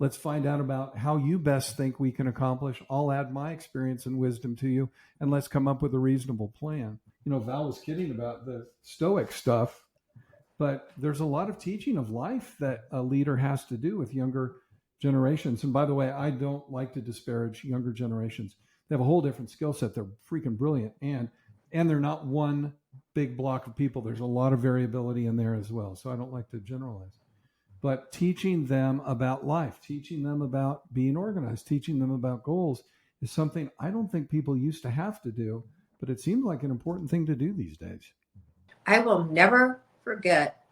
Let's find out about how you best think we can accomplish. I'll add my experience and wisdom to you, and let's come up with a reasonable plan. Val was kidding about the Stoic stuff, but there's a lot of teaching of life that a leader has to do with younger generations. And by the way, I don't like to disparage younger generations. They have a whole different skill set. They're freaking brilliant. And they're not one big block of people. There's a lot of variability in there as well. So I don't like to generalize. But teaching them about life, teaching them about being organized, teaching them about goals is something I don't think people used to have to do, but it seems like an important thing to do these days. I will never forget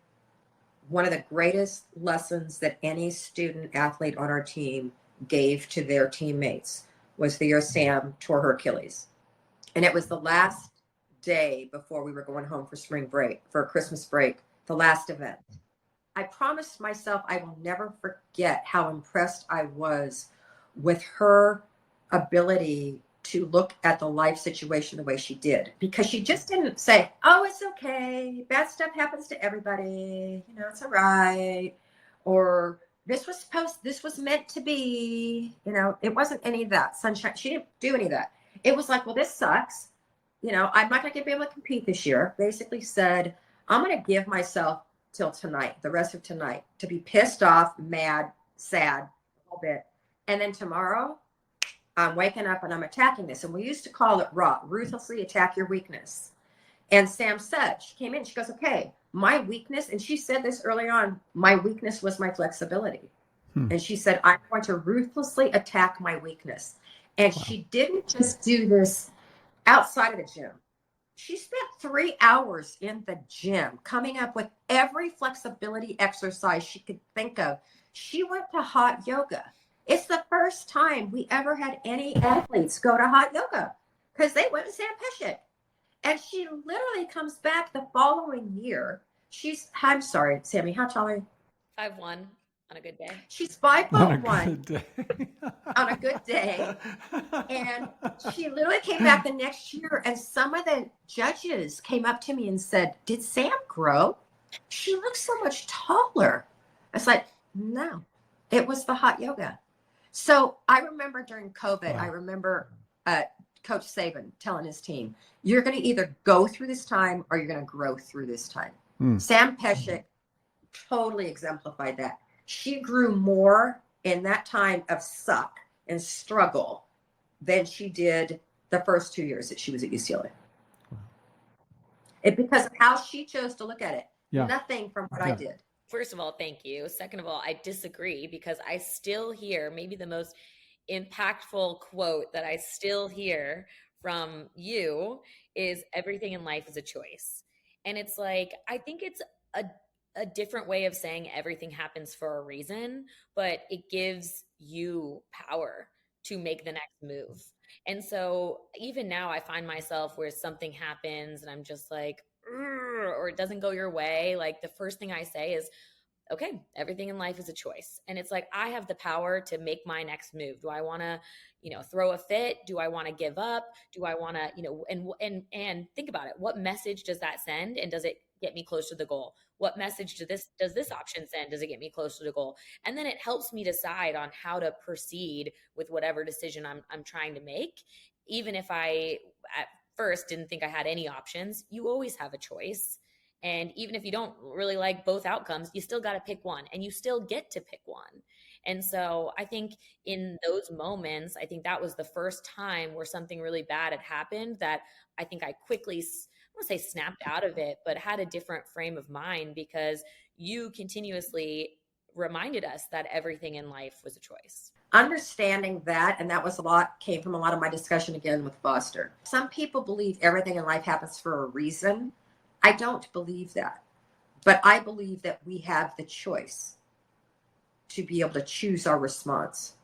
one of the greatest lessons that any student athlete on our team gave to their teammates was the year Sam tore her Achilles. And it was the last day before we were going home for spring break, for Christmas break, the last event. I promised myself I will never forget how impressed I was with her ability to look at the life situation the way she did, because she just didn't say, oh, it's okay, bad stuff happens to everybody, it's all right, or this was meant to be. It wasn't any of that sunshine. She didn't do any of that. It was like, well, this sucks, I'm not gonna be able to compete this year. Basically said, I'm gonna give myself till tonight, the rest of tonight, to be pissed off, mad, sad, a little bit, and then tomorrow I'm waking up and I'm attacking this. And we used to call it ruthlessly attack your weakness. And Sam said, she came in, she goes, okay, my weakness, and she said this early on, my weakness was my flexibility. And she said, I'm going to ruthlessly attack my weakness. And she didn't just do this outside of the gym. She spent 3 hours in the gym coming up with every flexibility exercise she could think of. She went to hot yoga. It's the first time we ever had any athletes go to hot yoga because they went to Sam Peszek. And she literally comes back the following year. I'm sorry, Sammy, how tall are you? 5'1" on a good day. She's 5'1" On a good day. on a good day. And she literally came back the next year, and some of the judges came up to me and said, "Did Sam grow? She looks so much taller." I was like, "No, it was the hot yoga." So I remember during COVID, I remember Coach Saban telling his team, "You're going to either go through this time or you're going to grow through this time." Sam Peszek totally exemplified that. She grew more in that time of suck and struggle than she did the first 2 years that she was at UCLA. Because of how she chose to look at it. Yeah. Nothing from what I did. First of all, thank you. Second of all, I disagree because I still hear maybe the most impactful quote that I still hear from you is everything in life is a choice. And it's like, I think it's a different way of saying everything happens for a reason, but it gives you power to make the next move. And so even now I find myself where something happens and I'm just like, or it doesn't go your way. Like the first thing I say is, okay, everything in life is a choice. And it's like, I have the power to make my next move. Do I want to, throw a fit? Do I want to give up? Do I want to, and think about it. What message does that send? And does it get me close to the goal? What message does this option send? Does it get me close to the goal? And then it helps me decide on how to proceed with whatever decision I'm trying to make. Even if I at first didn't think I had any options, you always have a choice. And even if you don't really like both outcomes, you still got to pick one and you still get to pick one. And so I think in those moments, I think that was the first time where something really bad had happened that I think I quickly, I won't say snapped out of it, but had a different frame of mind because you continuously reminded us that everything in life was a choice. Understanding that, and that was came from a lot of my discussion again with Foster. Some people believe everything in life happens for a reason. I don't believe that, but I believe that we have the choice to be able to choose our response.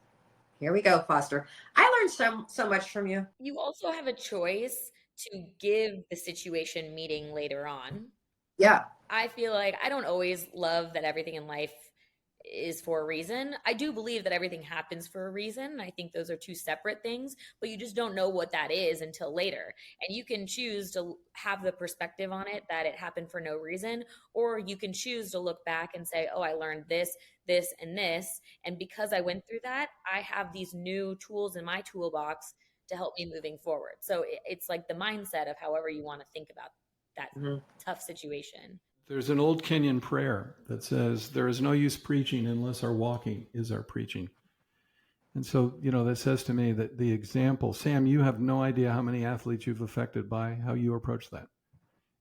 Here we go, Foster. I learned so much from you. You also have a choice to give the situation meaning later on. Yeah. I feel like I don't always love that everything in life is for a reason. I do believe that everything happens for a reason. I think those are two separate things, but you just don't know what that is until later. And you can choose to have the perspective on it that it happened for no reason, or you can choose to look back and say, oh, I learned this, this, and this. And because I went through that, I have these new tools in my toolbox to help me moving forward. So it's like the mindset of however you want to think about that tough situation. There's an old Kenyan prayer that says, there is no use preaching unless our walking is our preaching. And so, that says to me that the example, Sam, you have no idea how many athletes you've affected by how you approach that.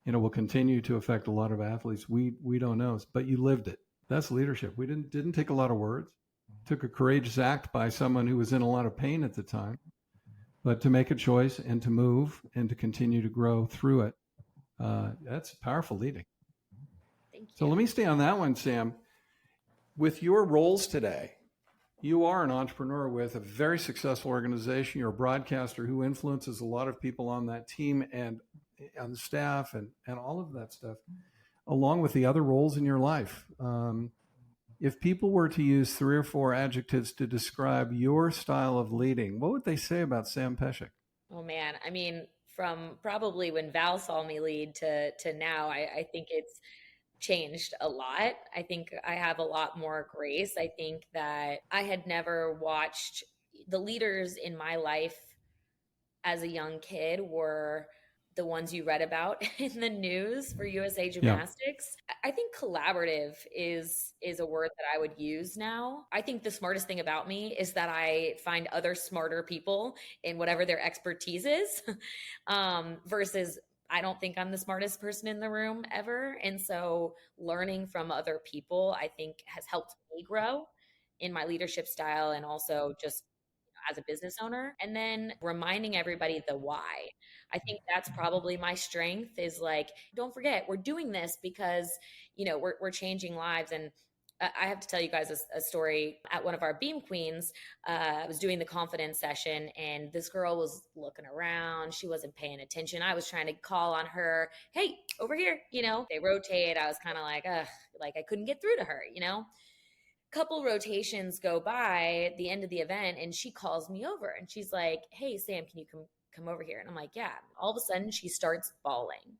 Will continue to affect a lot of athletes. We don't know, but you lived it. That's leadership. We didn't take a lot of words. It took a courageous act by someone who was in a lot of pain at the time, but to make a choice and to move and to continue to grow through it. That's powerful leading. So let me stay on that one, Sam. With your roles today, you are an entrepreneur with a very successful organization. You're a broadcaster who influences a lot of people on that team and on the staff and all of that stuff, along with the other roles in your life. If people were to use 3 or 4 adjectives to describe your style of leading, what would they say about Sam Peszek? Oh, man. I mean, from probably when Val saw me lead to now, I think it's changed a lot. I think I have a lot more grace. I think that I had never watched the leaders in my life as a young kid were the ones you read about in the news for USA Gymnastics. Yeah. I think collaborative is a word that I would use now. I think the smartest thing about me is that I find other smarter people in whatever their expertise is, versus I don't think I'm the smartest person in the room ever. And so learning from other people, I think, has helped me grow in my leadership style and also just as a business owner, and then reminding everybody the why. I think that's probably my strength, is like, don't forget, we're doing this because, we're changing lives. And I have to tell you guys a story. At one of our Beam Queens, I was doing the confidence session, and this girl was looking around. She wasn't paying attention. I was trying to call on her. Hey, over here. They rotate. I was kind of like, ugh, like I couldn't get through to her. Couple rotations go by at the end of the event, and she calls me over, and she's like, hey, Sam, can you come over here? And I'm like, yeah. All of a sudden, she starts bawling,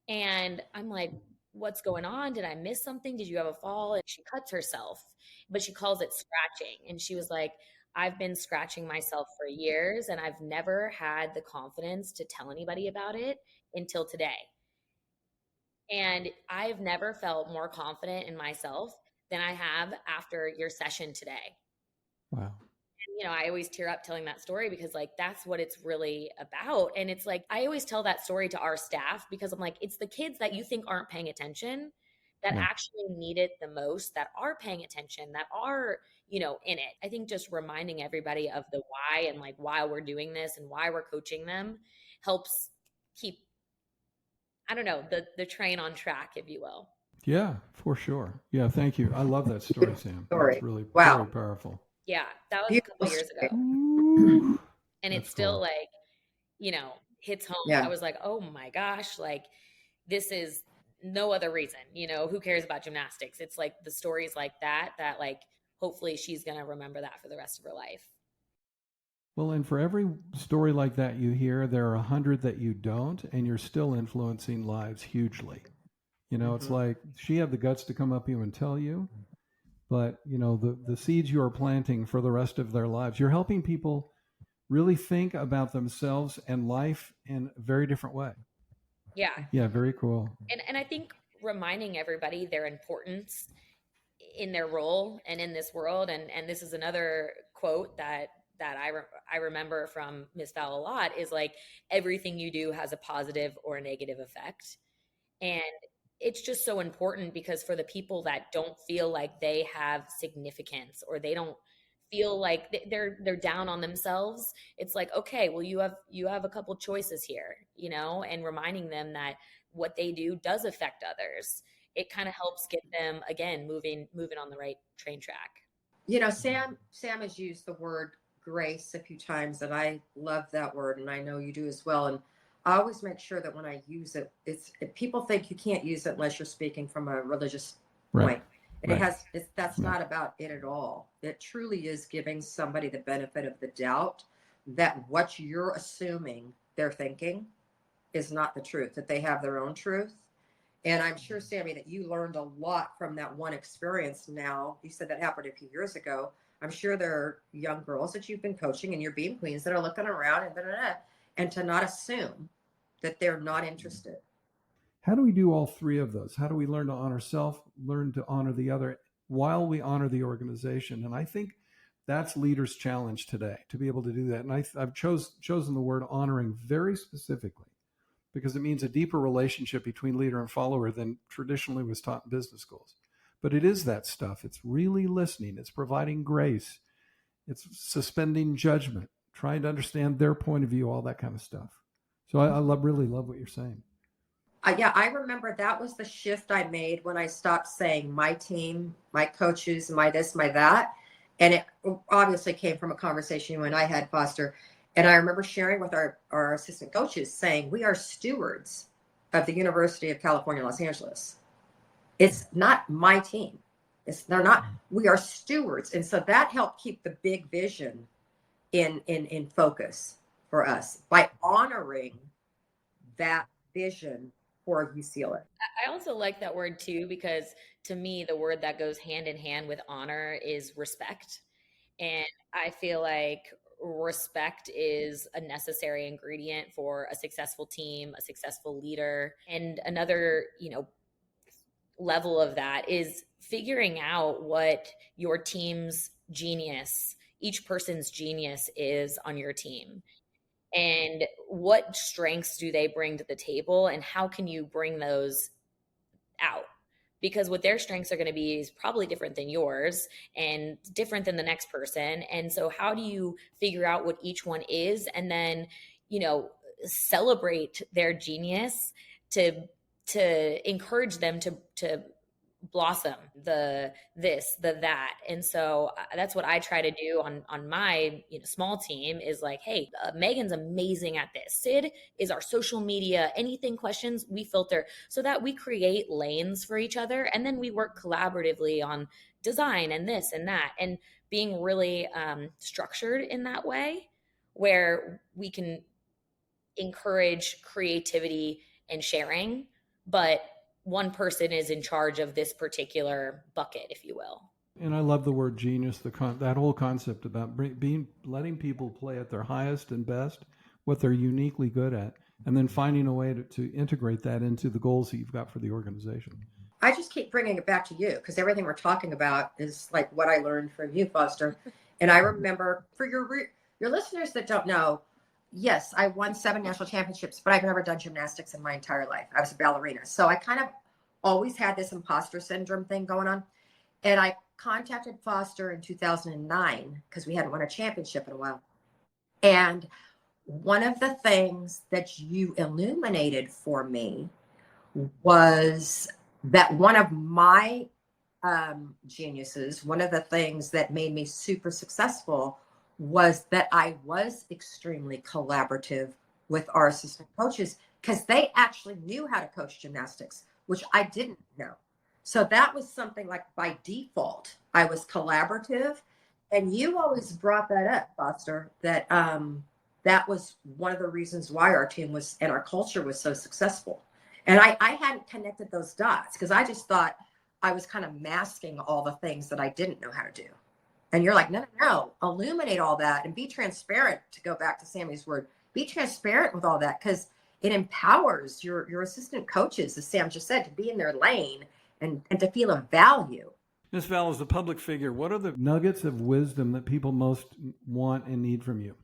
and I'm like, what's going on? Did I miss something? Did you have a fall? And she cuts herself, but she calls it scratching. And she was like, I've been scratching myself for years, and I've never had the confidence to tell anybody about it until today. And I've never felt more confident in myself than I have after your session today. Wow. I always tear up telling that story, because like, that's what it's really about. And it's like, I always tell that story to our staff, because I'm like, it's the kids that you think aren't paying attention that actually need it the most, that are paying attention, that are, in it. I think just reminding everybody of the why, and like why we're doing this and why we're coaching them, helps keep, I don't know, the train on track, if you will. Yeah, for sure. Yeah, thank you. I love that story, Sam. Story. That's really Wow. very powerful. Yeah, that was a couple years ago. Ooh, and it's still cool. Hits home. Yeah. I was like, oh my gosh, like this is no other reason, who cares about gymnastics? It's like the stories like that like, hopefully she's going to remember that for the rest of her life. Well, and for every story like that you hear, there are 100 that you don't, and you're still influencing lives hugely. It's like, she had the guts to come up to you and tell you, but the seeds you are planting for the rest of their lives, you're helping people really think about themselves and life in a very different way. Yeah, very cool. And I think reminding everybody their importance in their role and in this world, and this is another quote that I remember from Miss Val a lot, is like, everything you do has a positive or a negative effect. And it's just so important, because for the people that don't feel like they have significance, or they don't feel like they're down on themselves, it's like, okay, well, you have a couple choices here, and reminding them that what they do does affect others. It kind of helps get them, again, moving on the right train track. Sam has used the word grace a few times, and I love that word, and I know you do as well. And I always make sure that when I use it, if people think you can't use it unless you're speaking from a religious point. And that's not about it at all. It truly is giving somebody the benefit of the doubt that what you're assuming they're thinking is not the truth, that they have their own truth. And I'm sure, Sammy, that you learned a lot from that one experience. Now, you said that happened a few years ago. I'm sure there are young girls that you've been coaching in your Beam Queens that are looking around and to not assume that they're not interested. How do we do all three of those? How do we learn to honor self, learn to honor the other, while we honor the organization? And I think that's leaders' challenge today, to be able to do that. And I've chosen the word honoring very specifically, because it means a deeper relationship between leader and follower than traditionally was taught in business schools. But it is that stuff. It's really listening. It's providing grace. It's suspending judgment, trying to understand their point of view, all that kind of stuff. So I really love what you're saying. I remember that was the shift I made when I stopped saying my team, my coaches, my this, my that. And it obviously came from a conversation you and I had, Foster. And I remember sharing with our assistant coaches saying, we are stewards of the University of California, Los Angeles. It's not my team. We are stewards. And so that helped keep the big vision in focus for us by honoring that vision for UCLA. I also like that word too, because to me, the word that goes hand in hand with honor is respect. And I feel like respect is a necessary ingredient for a successful team, a successful leader. And another, level of that is figuring out what your team's genius, each person's genius is on your team. And what strengths do they bring to the table, and how can you bring those out? because what their strengths are going to be is probably different than yours and different than the next person. And so how do you figure out what each one is, and then, celebrate their genius to encourage them to blossom, the this, the that. And so that's what I try to do on my small team, is like, hey, Megan's amazing at this. Sid is our social media, anything questions we filter, so that we create lanes for each other, and then we work collaboratively on design and this and that, and being really structured in that way, where we can encourage creativity and sharing, but one person is in charge of this particular bucket, if you will. And I love the word genius, that whole concept about letting people play at their highest and best, what they're uniquely good at, and then finding a way to integrate that into the goals that you've got for the organization. I just keep bringing it back to you, because everything we're talking about is like what I learned from you, Foster. And I remember, for your listeners that don't know, yes, I won 7 national championships, but I've never done gymnastics in my entire life. I was a ballerina. So I kind of always had this imposter syndrome thing going on. And I contacted Foster in 2009 because we hadn't won a championship in a while. And one of the things that you illuminated for me was that one of my geniuses, one of the things that made me super successful, was that I was extremely collaborative with our assistant coaches, because they actually knew how to coach gymnastics, which I didn't know. So that was something like by default, I was collaborative. And you always brought that up, Foster, that that was one of the reasons why our team was and our culture was so successful. And I hadn't connected those dots, because I just thought I was kind of masking all the things that I didn't know how to do. And you're like, no, illuminate all that and be transparent, to go back to Sammy's word. Be transparent with all that, because it empowers your assistant coaches, as Sam just said, to be in their lane and to feel a value. Miss Val, as a public figure, what are the nuggets of wisdom that people most want and need from you?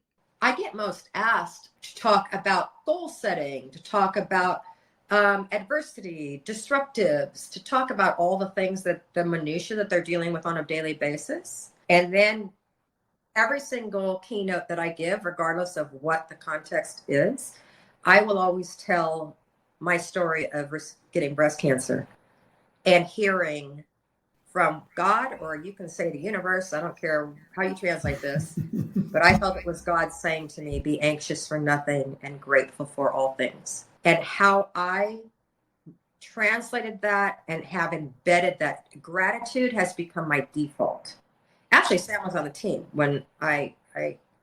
I get most asked to talk about goal setting, to talk about adversity, disruptives, to talk about all the things that the minutiae that they're dealing with on a daily basis. And then every single keynote that I give, regardless of what the context is, I will always tell my story of getting breast cancer and hearing from God, or you can say the universe, I don't care how you translate this, but I felt it was God saying to me, be anxious for nothing and grateful for all things. And how I translated that and have embedded that, gratitude has become my default. Actually, Sam was on the team when I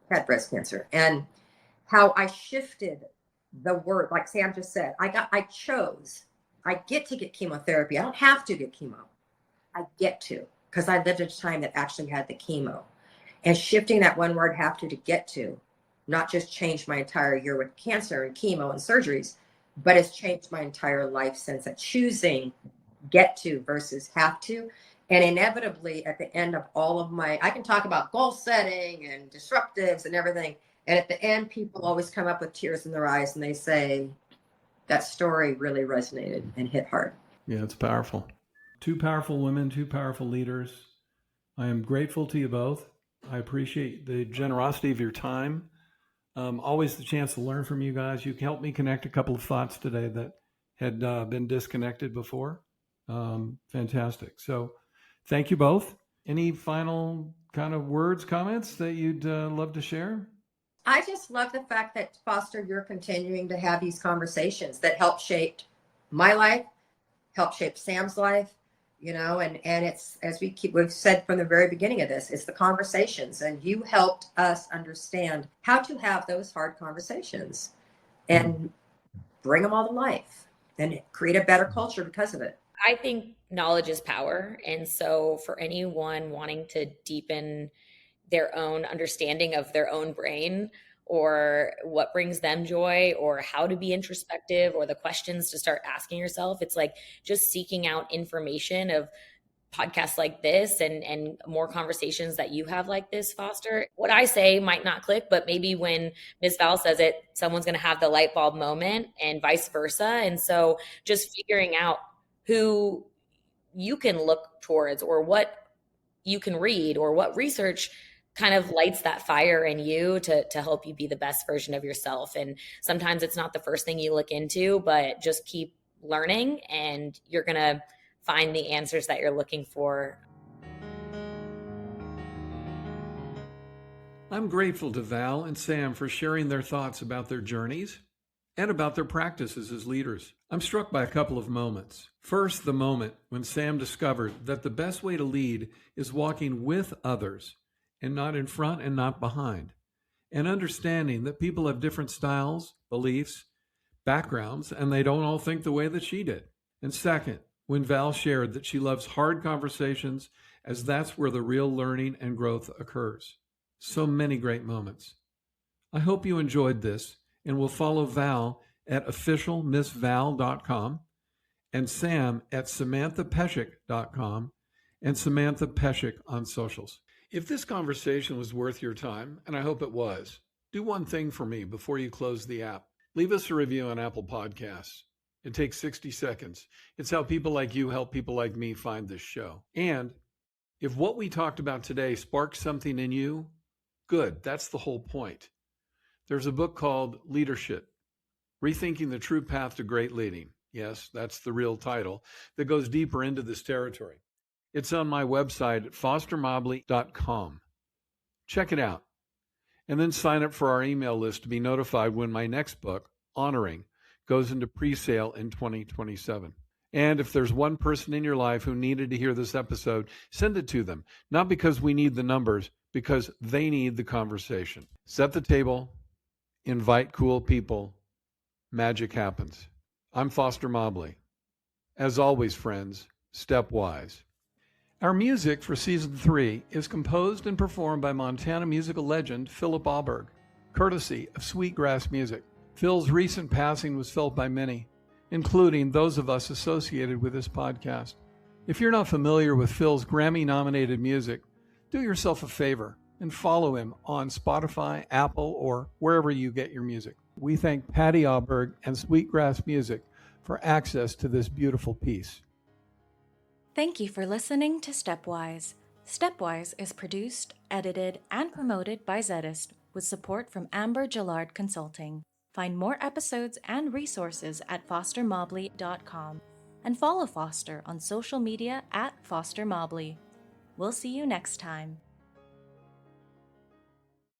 had breast cancer, and how I shifted the word, like Sam just said, I get to get chemotherapy. I don't have to get chemo. I get to, because I lived at a time that actually had the chemo. And shifting that one word have to get to, not just changed my entire year with cancer and chemo and surgeries, but it's changed my entire life since, that choosing get to versus have to. And inevitably at the end of all of I can talk about goal setting and disruptives and everything. And at the end, people always come up with tears in their eyes and they say, that story really resonated and hit hard. Yeah, it's powerful. 2 powerful women, 2 powerful leaders. I am grateful to you both. I appreciate the generosity of your time. Always the chance to learn from you guys. You helped me connect a couple of thoughts today that had been disconnected before. Fantastic. So thank you both. Any final kind of words, comments that you'd love to share? I just love the fact that, Foster, you're continuing to have these conversations that help shape my life, help shape Sam's life, and it's, as we've said from the very beginning of this, it's the conversations, and you helped us understand how to have those hard conversations and bring them all to life and create a better culture because of it. I think knowledge is power. And so for anyone wanting to deepen their own understanding of their own brain, or what brings them joy, or how to be introspective, or the questions to start asking yourself, it's like just seeking out information of podcasts like this and more conversations that you have like this, Foster. What I say might not click, but maybe when Miss Val says it, someone's going to have the light bulb moment, and vice versa. And so just figuring out who you can look towards, or what you can read, or what research kind of lights that fire in you to help you be the best version of yourself. And sometimes it's not the first thing you look into, but just keep learning and you're going to find the answers that you're looking for. I'm grateful to Val and Sam for sharing their thoughts about their journeys and about their practices as leaders. I'm struck by a couple of moments. First, the moment when Sam discovered that the best way to lead is walking with others and not in front and not behind, and understanding that people have different styles, beliefs, backgrounds, and they don't all think the way that she did. And second, when Val shared that she loves hard conversations as that's where the real learning and growth occurs. So many great moments. I hope you enjoyed this and will follow Val at officialmissval.com and Sam at samanthapeshek.com and Samantha Peszek on socials. If this conversation was worth your time, and I hope it was, do one thing for me before you close the app. Leave us a review on Apple Podcasts. It takes 60 seconds. It's how people like you help people like me find this show. And if what we talked about today sparked something in you, good. That's the whole point. There's a book called Leadership, Rethinking the True Path to Great Leading. Yes, that's the real title that goes deeper into this territory. It's on my website at fostermobley.com. Check it out. And then sign up for our email list to be notified when my next book, Honoring, goes into pre-sale in 2027. And if there's one person in your life who needed to hear this episode, send it to them. Not because we need the numbers, because they need the conversation. Set the table, invite cool people, magic happens. I'm Foster Mobley. As always, friends, stepwise. Our music for Season 3 is composed and performed by Montana musical legend Philip Alberg, courtesy of Sweetgrass Music. Phil's recent passing was felt by many, including those of us associated with this podcast. If you're not familiar with Phil's Grammy-nominated music, do yourself a favor and follow him on Spotify, Apple, or wherever you get your music. We thank Patty Alberg and Sweetgrass Music for access to this beautiful piece. Thank you for listening to Stepwise. Stepwise is produced, edited, and promoted by Zedist with support from Amber Gillard Consulting. Find more episodes and resources at fostermobley.com and follow Foster on social media at Foster Mobley. We'll see you next time.